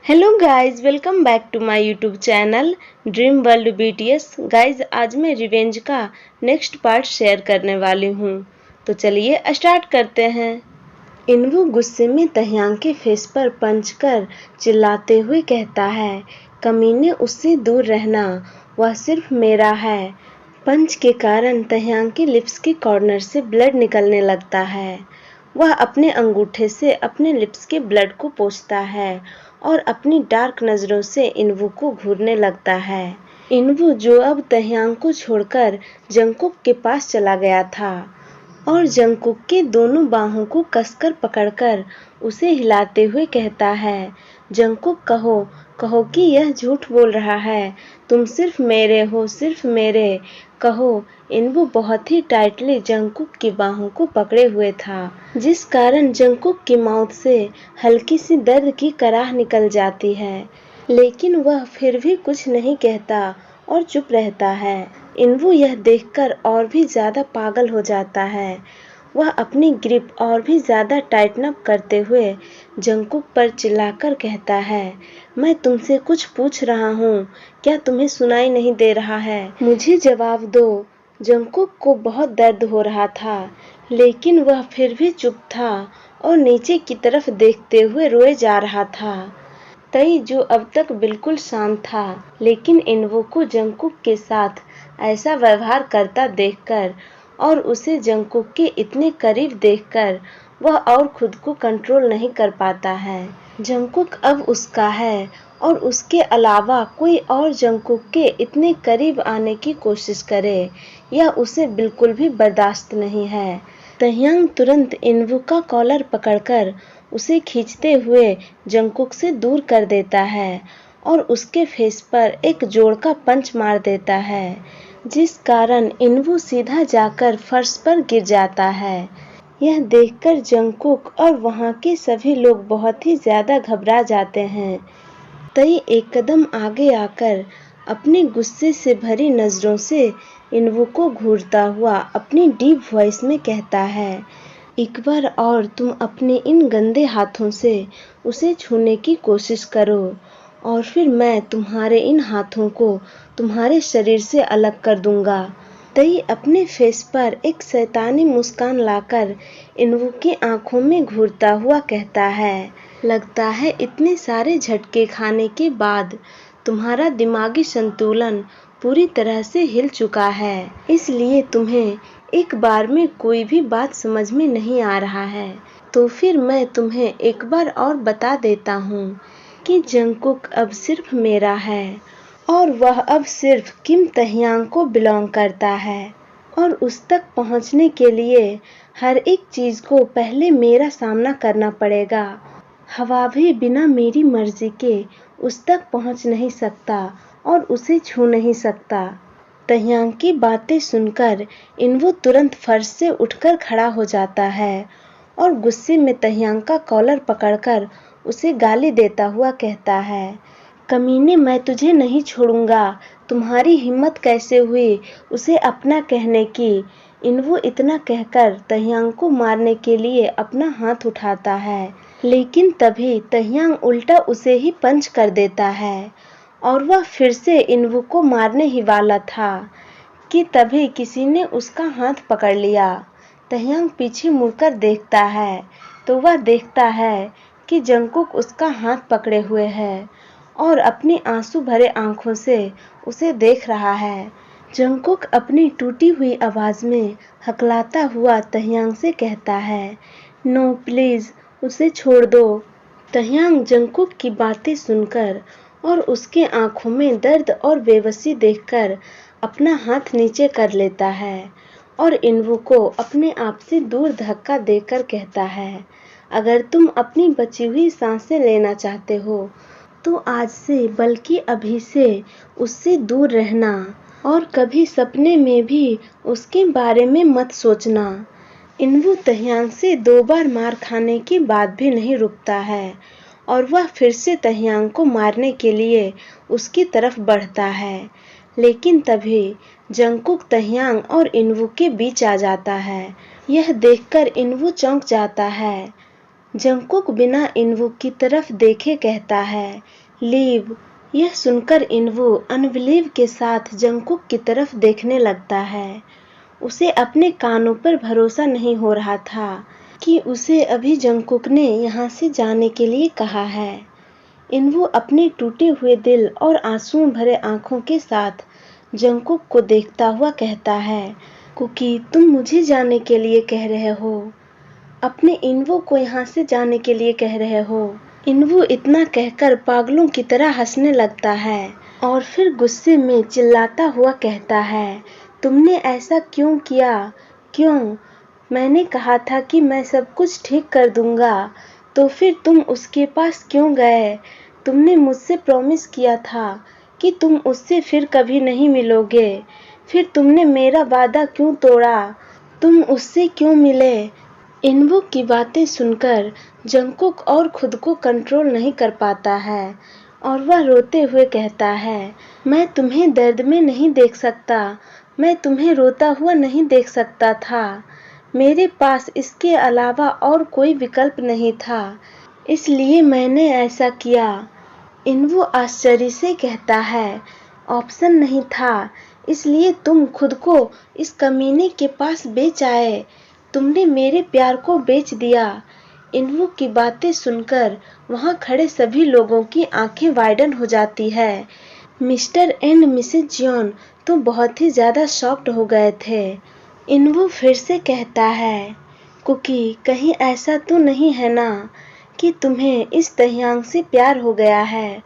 Hello guys, welcome back to my YouTube channel dream world BTS. Guys, आज मैं revenge का next part share करने वाली हूँ। तो चलिए स्टार्ट करते हैं। इनवू गुस्से में तह्यांग के फेस पर पंच कर चिल्लाते हुए कहता है, कमीने उससे दूर रहना, वह सिर्फ मेरा है। पंच के कारण तह्यांग के लिप्स के कॉर्नर से ब्लड निकलने लगता है। वह अपने अंगूठे से अपने लिप्स के ब्लड को पोंछता है और अपनी डार्क नज़रों से इनवू को घूरने लगता है। इनवू जो अब तह्यांग को छोड़कर जंगकुक के पास चला गया था और जंगकुक के दोनों बाहों को कसकर पकड़कर उसे हिलाते हुए कहता है, जंगकुक कहो, कहो कि यह झूठ बोल रहा है, तुम सिर्फ मेरे हो, सिर्फ मेरे, कहो। इनवू बहुत ही टाइटली जंगकुक की बाहों को पकड़े हुए था, जिस कारण जंगकुक की माउथ से हल्की सी दर्द की कराह निकल जाती है, लेकिन वह फिर भी कुछ नहीं कहता और चुप रहता है। इनवू यह देखकर और भी ज्यादा पागल हो जाता है। वह अपनी ग्रिप और भी ज्यादा टाइटन अप करते हुए जंगकुक पर चिल्लाकर कहता है, मैं तुमसे कुछ पूछ रहा हूँ, क्या तुम्हें सुनाई नहीं दे रहा है? मुझे जवाब दो। जंगकुक को बहुत दर्द हो रहा था, लेकिन वह फिर भी चुप था और नीचे की तरफ देखते हुए रोए जा रहा था। तई जो अब तक बिल्कुल शांत था, लेकिन इनवू को जंगकुक के साथ ऐसा व्यवहार करता देखकर और उसे जंगकुक के इतने करीब देखकर वह और खुद को कंट्रोल नहीं कर पाता है। जंगकुक अब उसका है और उसके अलावा कोई और जंगकुक के इतने करीब आने की कोशिश करे यह उसे बिल्कुल भी बर्दाश्त नहीं है। तह्यांग तुरंत इनवू का कॉलर पकड़कर उसे खींचते हुए जंगकुक से दूर कर देता है और उसके फेस पर एक जोड़ का पंच मार देता है, जिस कारण इनवू सीधा जाकर फर्श पर गिर जाता है। यह देखकर जंगकुक और वहां के सभी लोग बहुत ही ज्यादा घबरा जाते हैं। तई एक कदम आगे आकर अपने गुस्से से भरी नजरों से इनवू को घूरता हुआ अपनी डीप वॉइस में कहता है, एक बार और तुम अपने इन गंदे हाथों से उसे छूने की कोशिश करो और फिर मैं तुम्हारे इन हाथों को तुम्हारे शरीर से अलग कर दूंगा। तई अपने फेस पर एक शैतानी मुस्कान लाकर इनवू की आंखों में घूरता हुआ कहता है, लगता है इतने सारे झटके खाने के बाद तुम्हारा दिमागी संतुलन पूरी तरह से हिल चुका है, इसलिए तुम्हें एक बार में कोई भी बात समझ में नहीं आ रहा है। तो फिर मैं तुम्हें एक बार और बता देता हूँ कि जंगकुक अब सिर्फ मेरा है और वह अब सिर्फ किम तह्यांग को बिलोंग करता है और उस तक पहुँचने के लिए हर एक चीज को पहले मेरा सामना करना पड़ेगा। हवा भी बिना मेरी मर्जी के उस तक पहुँच नहीं सकता और उसे छू नहीं सकता। तह्यांग की बातें सुनकर इनवू तुरंत फर्श से उठकर खड़ा हो जाता है और गुस्से में तह्यांग का कॉलर पकड़कर उसे गाली देता हुआ कहता है, कमीने, मैं तुझे नहीं छोड़ूंगा, तुम्हारी हिम्मत कैसे हुई उसे अपना कहने की। इनवू इतना कहकर तह्यांग को मारने के लिए अपना हाथ उठाता है, लेकिन तभी तह्यांग उल्टा उसे ही पंच कर देता है और वह फिर से इनवू को मारने ही वाला था कि तभी किसी ने उसका हाथ पकड़ लिया। तह्यांग पीछे मुड़कर देखता है तो वह देखता है कि जंगकुक उसका हाथ पकड़े हुए है और अपनी आंसू भरे आंखों से उसे देख रहा है। जंगकुक अपनी टूटी हुई आवाज में हकलाता हुआ तह्यांग से कहता है, नो प्लीज, उसे छोड़ दो। तह्यांग जंगकुक की बातें सुनकर और उसके आंखों में दर्द और बेबसी देखकर अपना हाथ नीचे कर लेता है और इनवू को अपने आप से दूर धक्का देकर कहता है, अगर तुम अपनी बची हुई सांसें लेना चाहते हो तो आज से, बल्कि अभी से उससे दूर रहना और कभी सपने में भी उसके बारे में मत सोचना। इनवू तह्यांग से 2 बार मार खाने के बाद भी नहीं रुकता है और वह फिर से तह्यांग को मारने के लिए उसकी तरफ बढ़ता है, लेकिन तभी जंगकुक तह्यांग और इनवू के बीच आ जाता है। यह देखकर इनवू चौंक जाता है। जंगकुक बिना इनवू की तरफ देखे कहता है, लीव। यह सुनकर इनवू अनबिलीव के साथ जंगकुक की तरफ देखने लगता है। उसे अपने कानों पर भरोसा नहीं हो रहा था कि उसे अभी जंगकुक ने यहाँ से जाने के लिए कहा है। इनवू अपने टूटे हुए दिल और आंसुओं भरे आंखों के साथ जंगकुक को देखता हुआ कहता है, कुकी, तुम मुझे जाने के लिए कह रहे हो, अपने इनवू को यहाँ से जाने के लिए कह रहे हो। इनवू इतना कहकर पागलों की तरह हंसने लगता है और फिर गुस्से में चिल्लाता हुआ कहता है, तुमने ऐसा क्यों किया? क्यों? मैंने कहा था कि मैं सब कुछ ठीक कर दूंगा, तो फिर तुम उसके पास क्यों गए? तुमने मुझसे प्रॉमिस किया था कि तुम उससे फिर कभी नहीं मिलोगे, फिर तुमने मेरा वादा क्यों तोड़ा? तुम उससे क्यों मिले? इनवू की बातें सुनकर जंगकुक और खुद को कंट्रोल नहीं कर पाता है और वह रोते हुए कहता है, मैं तुम्हें दर्द में नहीं देख सकता, मैं तुम्हें रोता हुआ नहीं देख सकता था। मेरे पास इसके अलावा और कोई विकल्प नहीं था, इसलिए मैंने ऐसा किया। इनवू आश्चर्य से कहता है, ऑप्शन नहीं था, इसलिए तुम खुद को इस कमीने के पास बेच आए, तुमने मेरे प्यार को बेच दिया। इनवू की बातें सुनकर वहां खड़े सभी लोगों की आंखें वाइडन हो जाती है। मिस्टर एंड मिसेज जियोन तो बहुत ही ज्यादा शॉक्ड हो गए थे। इनवू फिर से कहता है, कुकी, कहीं ऐसा तो नहीं है ना कि तुम्हें इस तह्यांग से प्यार हो गया है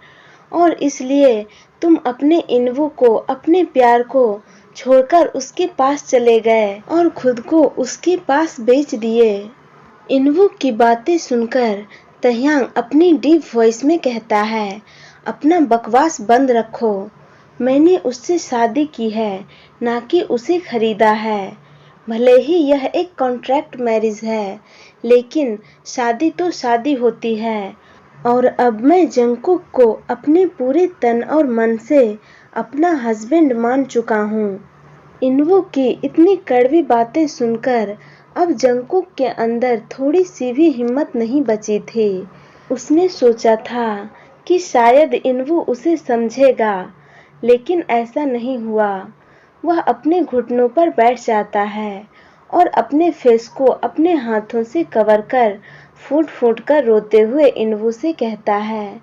और इसलिए तुम अपने इनवू को, अपने प्यार को छोड़कर उसके पास चले गए और खुद को उसके पास बेच दिए। इनवू की बातें सुनकर तह्यांग अपनी डीप वॉइस में कहता है, अपना बकवास बंद रखो, मैंने उससे शादी की है, ना कि उसे खरीदा है। भले ही यह एक कॉन्ट्रैक्ट मैरिज है, लेकिन शादी तो शादी होती है और अब मैं जंगकुक को अपने पूरे तन और मन से अपना हस्बैंड मान चुका हूँ। इनवू की इतनी कड़वी बातें सुनकर अब जंगकुक के अंदर थोड़ी सी भी हिम्मत नहीं बची थी। उसने सोचा था कि शायद इनवू उसे समझेगा, लेकिन ऐसा नहीं हुआ। वह अपने घुटनों पर बैठ जाता है और अपने फेस को अपने हाथों से कवर कर फूट फूट कर रोते हुए इनवू से कहता है,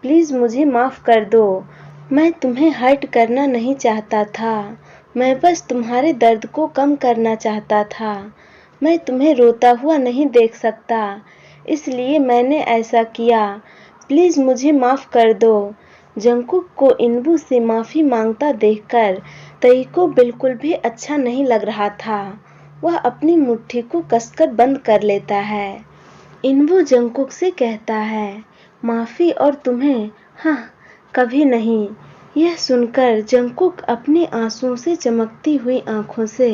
प्लीज मुझे माफ कर दो, मैं तुम्हें हर्ट करना नहीं चाहता था, मैं बस तुम्हारे दर्द को कम करना चाहता था, मैं तुम्हें रोता हुआ नहीं देख सकता, इसलिए मैंने ऐसा किया, प्लीज मुझे माफ कर दो। जंगकुक को इनवू से माफी मांगता देखकर तई को बिल्कुल भी अच्छा नहीं लग रहा था। वह अपनी मुट्ठी को कसकर बंद कर लेता है। इनवू जंगकुक से कहता है, माफी और तुम्हें? हाँ, कभी नहीं। यह सुनकर जंगकुक अपने आंसुओं से चमकती हुई आंखों से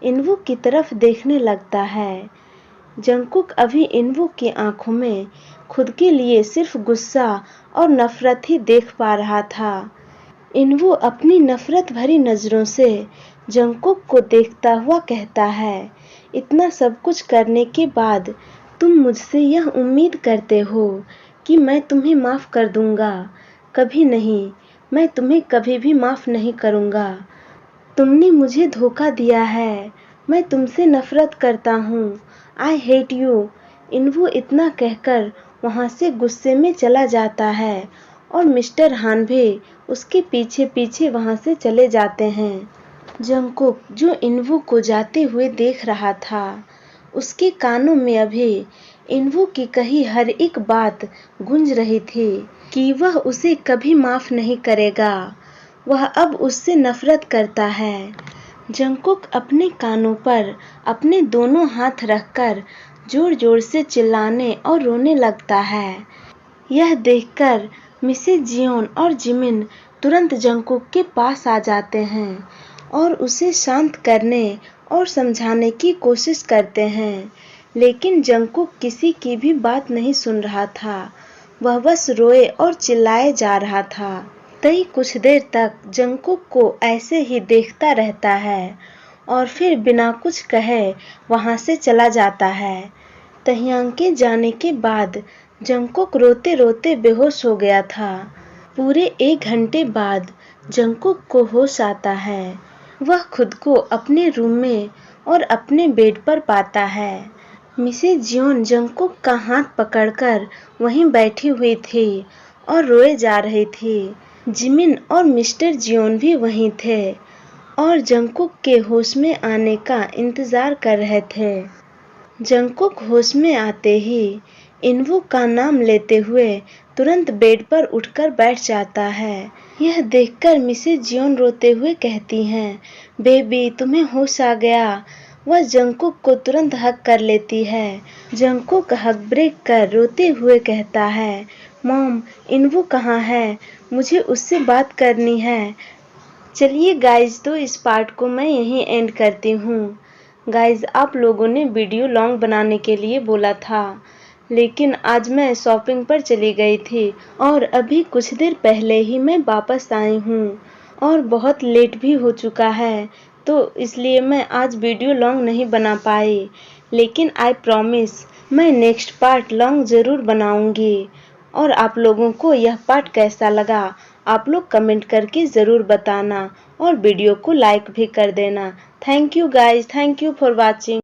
इनवू की तरफ देखने लगता है। जंगकुक अभी इनवू की आंखों में खुद के लिए सिर्फ गुस्सा और नफरत ही देख पा रहा था। इनवू अपनी नफरत भरी नजरों से जंगकुक को देखता हुआ कहता है, इतना सब कुछ करने के बाद तुम मुझसे यह उम्मीद करते हो कि मैं तुम्हें माफ कर दूंगा? कभी नहीं, मैं तुम्हें कभी भी माफ नहीं करूंगा। तुमने मुझे धोखा दिया है, मैं तुमसे नफरत करता हूँ, आई हेट यू। इनवू इतना कहकर वहाँ से गुस्से में चला जाता है और मिस्टर हान भी उसके पीछे पीछे वहाँ से चले जाते हैं। जंगकुक जो इनवू को जाते हुए देख रहा था, उसके कानों में अभी इनवू की कही हर एक बात गूंज रही थी कि वह उसे कभी माफ नहीं करेगा, वह अब उससे नफरत करता है। जंगकुक अपने कानों पर अपने दोनों हाथ रखकर जोर जोर से चिल्लाने और रोने लगता है। यह देखकर मिसेज जियोन और जिमिन तुरंत जंगकुक के पास आ जाते हैं और उसे शांत करने और समझाने की कोशिश करते हैं, लेकिन जंगकुक किसी की भी बात नहीं सुन रहा था। वह बस रोए और चिल्लाए जा रहा था। तई कुछ देर तक जंगकुक को ऐसे ही देखता रहता है और फिर बिना कुछ कहे वहां से चला जाता है। तह्यांग के जाने के बाद जंगकुक रोते रोते बेहोश हो गया था। पूरे 1 घंटे बाद जंगकुक को होश आता है। वह खुद को अपने रूम में और अपने बेड पर पाता है। मिसेज जियोन जंगकुक का हाथ पकड़कर वहीं बैठी हुई थी और रोए जा रही थी। जिमिन और मिस्टर जियोन भी वहीं थे और जंगकुक के होश में आने का इंतजार कर रहे थे। जंगकुक होश में आते ही इनवू का नाम लेते हुए तुरंत बेड पर उठकर बैठ जाता है। यह देखकर मिसेज जियोन रोते हुए कहती हैं, बेबी तुम्हें होश आ गया। वह जंगकुक को तुरंत हग कर लेती है। जंगकुक हग ब्रेक कर रोते हुए कहता है, मॉम इनवू कहाँ है, मुझे उससे बात करनी है। चलिए गाइज, तो इस पार्ट को मैं यहीं एंड करती हूँ। गाइज, आप लोगों ने वीडियो लॉन्ग बनाने के लिए बोला था, लेकिन आज मैं शॉपिंग पर चली गई थी और अभी कुछ देर पहले ही मैं वापस आई हूँ और बहुत लेट भी हो चुका है, तो इसलिए मैं आज वीडियो लॉन्ग नहीं बना पाई। लेकिन आई प्रॉमिस मैं नेक्स्ट पार्ट लॉन्ग ज़रूर बनाऊंगी। और आप लोगों को यह पार्ट कैसा लगा आप लोग कमेंट करके ज़रूर बताना और वीडियो को लाइक भी कर देना। Thank you guys, thank you for watching.